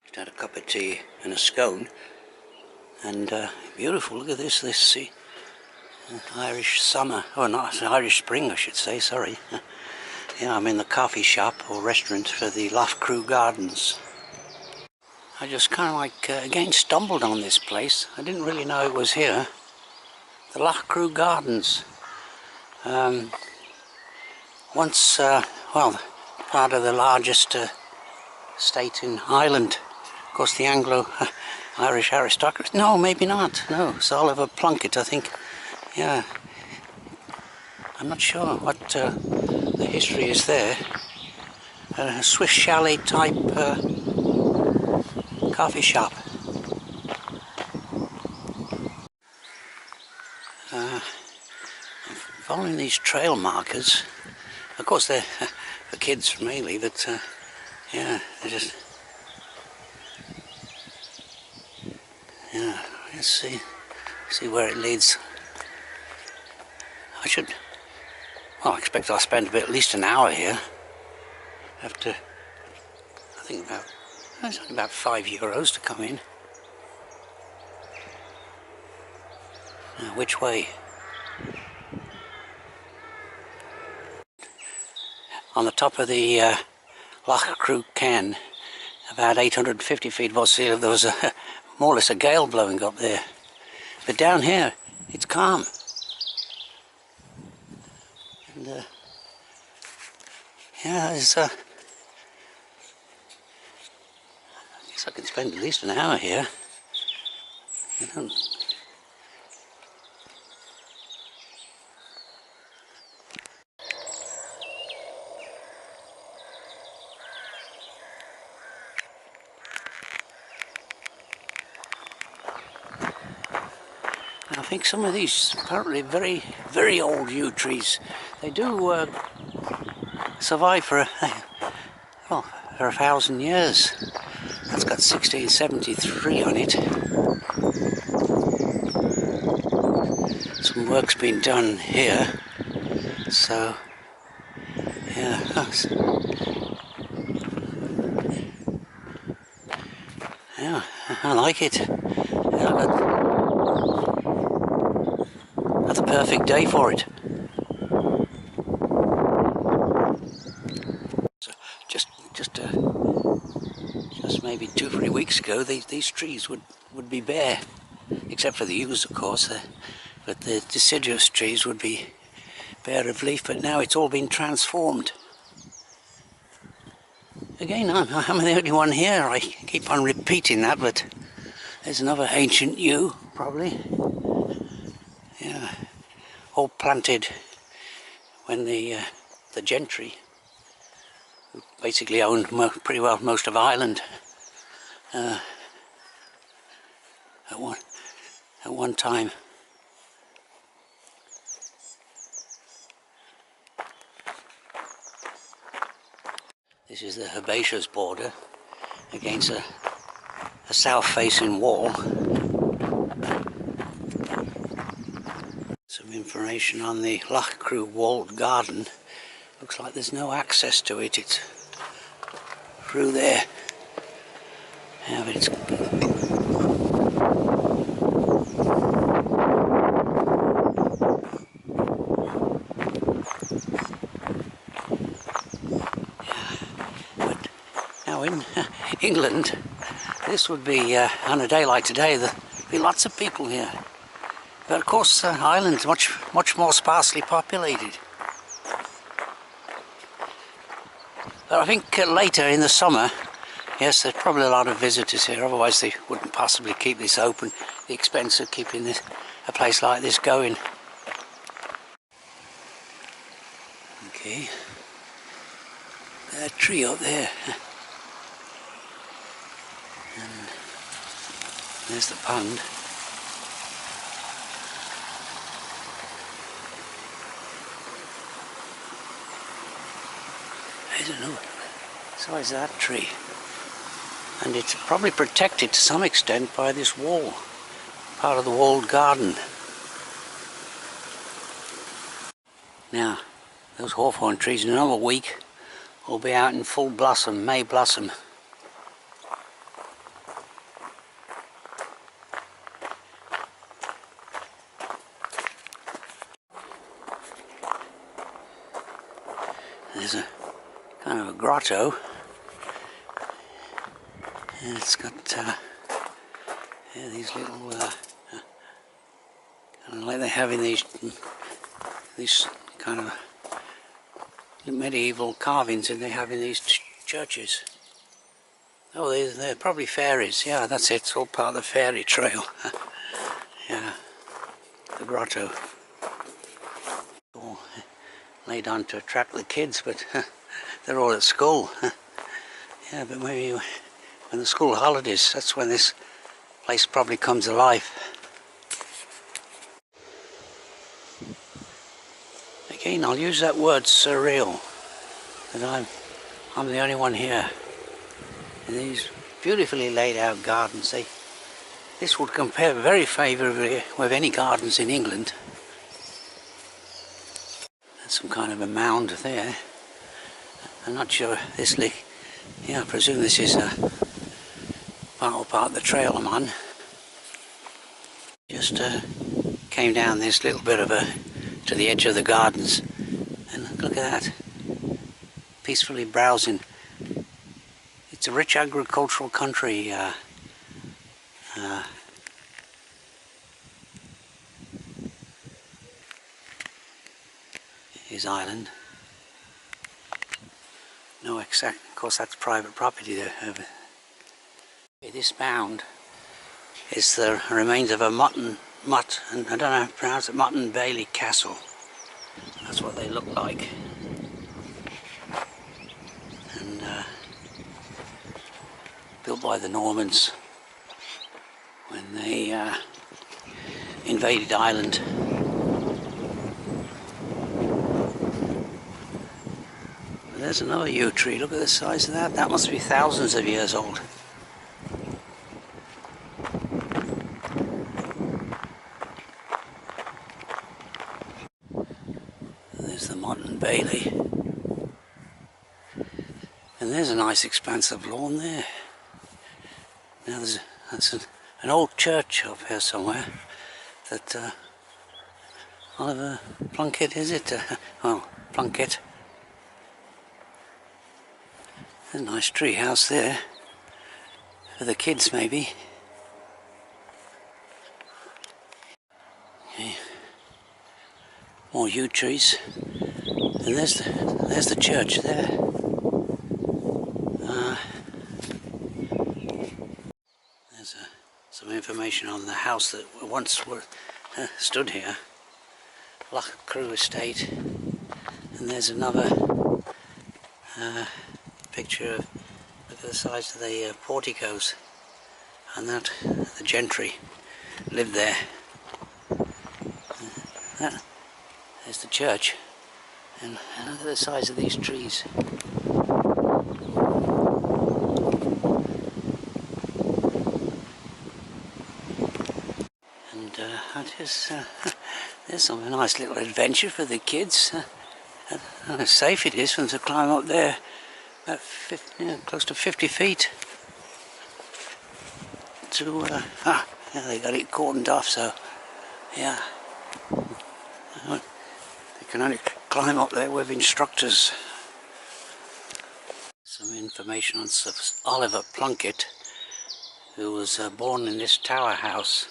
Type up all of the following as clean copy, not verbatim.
Just had a cup of tea and a scone, and beautiful. Look at this. See, Irish summer, or not Irish spring, I should say. Sorry. Yeah, I'm in the coffee shop or restaurant for the Loughcrew Gardens. I just kind of like again stumbled on this place. I didn't really know it was here. The Loughcrew Gardens. Once, well, part of the largest state in Ireland. Of course, the Anglo-Irish aristocracy. No, maybe not. No, Sir Oliver Plunkett, I think. Yeah. I'm not sure what the history is there. A Swiss chalet type coffee shop. Following these trail markers. Of course, they're for kids mainly, but yeah, they're just. Yeah, let's see where it leads. Well, I expect I'll spend at least an hour here. I think it's only about €5 to come in. Now, which way? On the top of the Loughcrew Cairn, about 850 feet above sea level, there was more or less a gale blowing up there. But down here, it's calm. And yeah, I guess I can spend at least an hour here. I think some of these apparently very, very old yew trees, they do survive for well, for 1,000 years. That's got 1673 on it. Some work's been done here, so yeah. Yeah, I like it. Yeah, that's a perfect day for it. So just maybe 2-3 weeks ago, these trees would be bare, except for the yews, of course. But the deciduous trees would be bare of leaf. But now it's all been transformed. Again, I'm the only one here. I keep on repeating that, but there's another ancient yew, probably. Yeah, all planted when the gentry, who basically owned pretty well most of Ireland, at one time. This is the herbaceous border against a south-facing wall. Some information on the Loughcrew walled garden. Looks like there's no access to it. It's through there. Yeah, but it's in England, this would be, on a day like today, there'd be lots of people here. But of course, Ireland's much more sparsely populated. But I think later in the summer, yes, there's probably a lot of visitors here, otherwise they wouldn't possibly keep this open. The expense of keeping a place like this going. Okay, that tree up there. And there's the pond. I don't know. So is that tree. And it's probably protected to some extent by this wall. Part of the walled garden. Now, those hawthorn trees in another week will be out in full blossom, May blossom. There's a kind of a grotto, and it's got yeah, these little kind of like they have in these kind of medieval carvings that they have in these churches. Oh, they're probably fairies. Yeah, that's it. It's all part of the fairy trail. Yeah, the grotto. All laid on to attract the kids, but they're all at school. Yeah, but maybe when the school holidays, that's when this place probably comes alive. Again, I'll use that word surreal, because I'm the only one here. And these beautifully laid out gardens, this would compare very favourably with any gardens in England. There's some kind of a mound there. I'm not sure this yeah, I presume this is a part of the trail I'm on. Just came down this little bit of to the edge of the gardens, and look at that, peacefully browsing. It's a rich agricultural country. Is Ireland. No exact, of course that's private property there. This mound is the remains of a motte, and I don't know how to pronounce it, motte and Bailey castle. That's what they look like. And built by the Normans when they invaded Ireland. There's another yew tree. Look at the size of that. That must be thousands of years old. There's the motte and Bailey. And there's a nice expanse of lawn there. Now that's an old church up here somewhere that Oliver Plunkett, is it? Well, Plunkett. There's a nice tree house there for the kids, maybe. Okay. More yew trees, and there's the church there. There's some information on the house that once stood here, Loughcrew estate, and there's another picture of, look at the size of the porticos, and that the gentry lived there. There's the church, and look at the size of these trees. And there's some nice little adventure for the kids. How safe it is for them to climb up there, about 50, close to 50 feet. To yeah, they got it cordoned off, so yeah. They can only climb up there with instructors. Some information on Sir Oliver Plunkett, who was born in this tower house.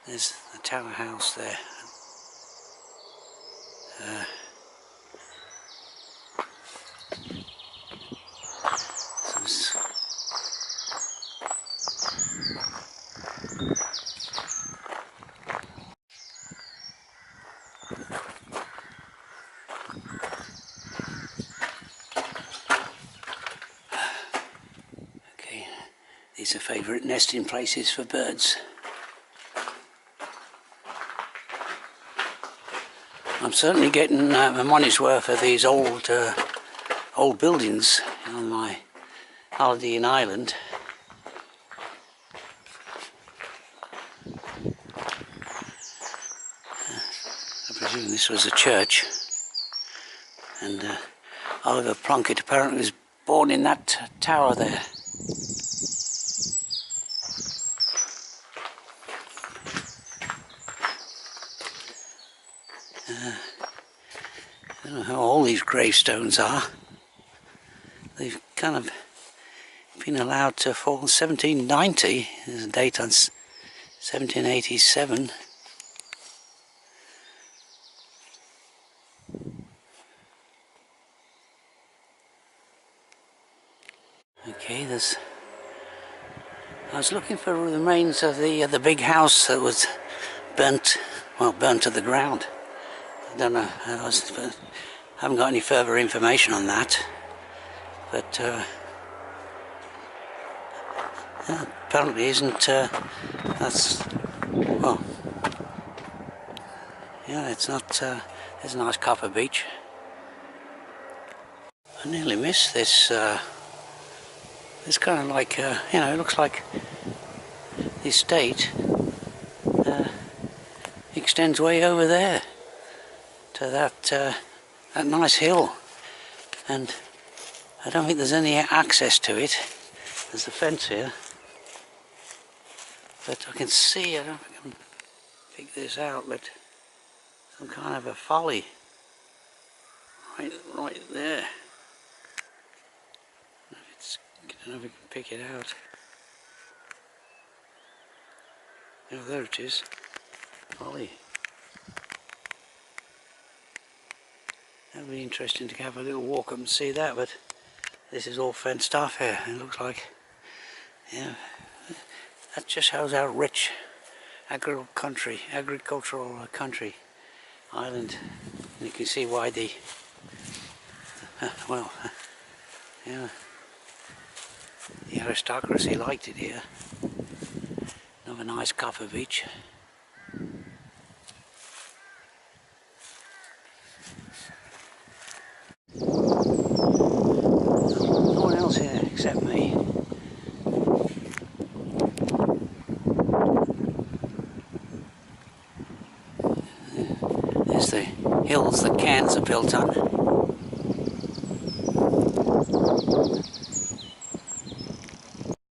There's the tower house there. Okay, these are favourite nesting places for birds. I'm certainly getting my money's worth of these old buildings on my holiday in Ireland. I presume this was a church, and Oliver Plunkett apparently was born in that tower there. I don't know how old these gravestones are. They've kind of been allowed to fall. 1790, there's a date on 1787. Okay, I was looking for the remains of the big house that was burnt to the ground. I don't know, I haven't got any further information on that, but apparently isn't, that's, well, yeah, it's not, there's a nice copper beach. I nearly missed this, it's kind of like, you know, it looks like the estate extends way over there to that nice hill, and I don't think there's any access to it. There's a fence here, but I can see, I don't know if I can pick this out, but some kind of a folly right there. I don't know if we can pick it out. Oh, there it is. Folly. That would be interesting to have a little walk up and see that, but this is all fenced off here. It looks like, yeah, that just shows how rich agricultural country Ireland. And you can see why the, well, yeah, the aristocracy liked it here. Another nice copper beach. No one else here except me. There's the hills that cans are built on.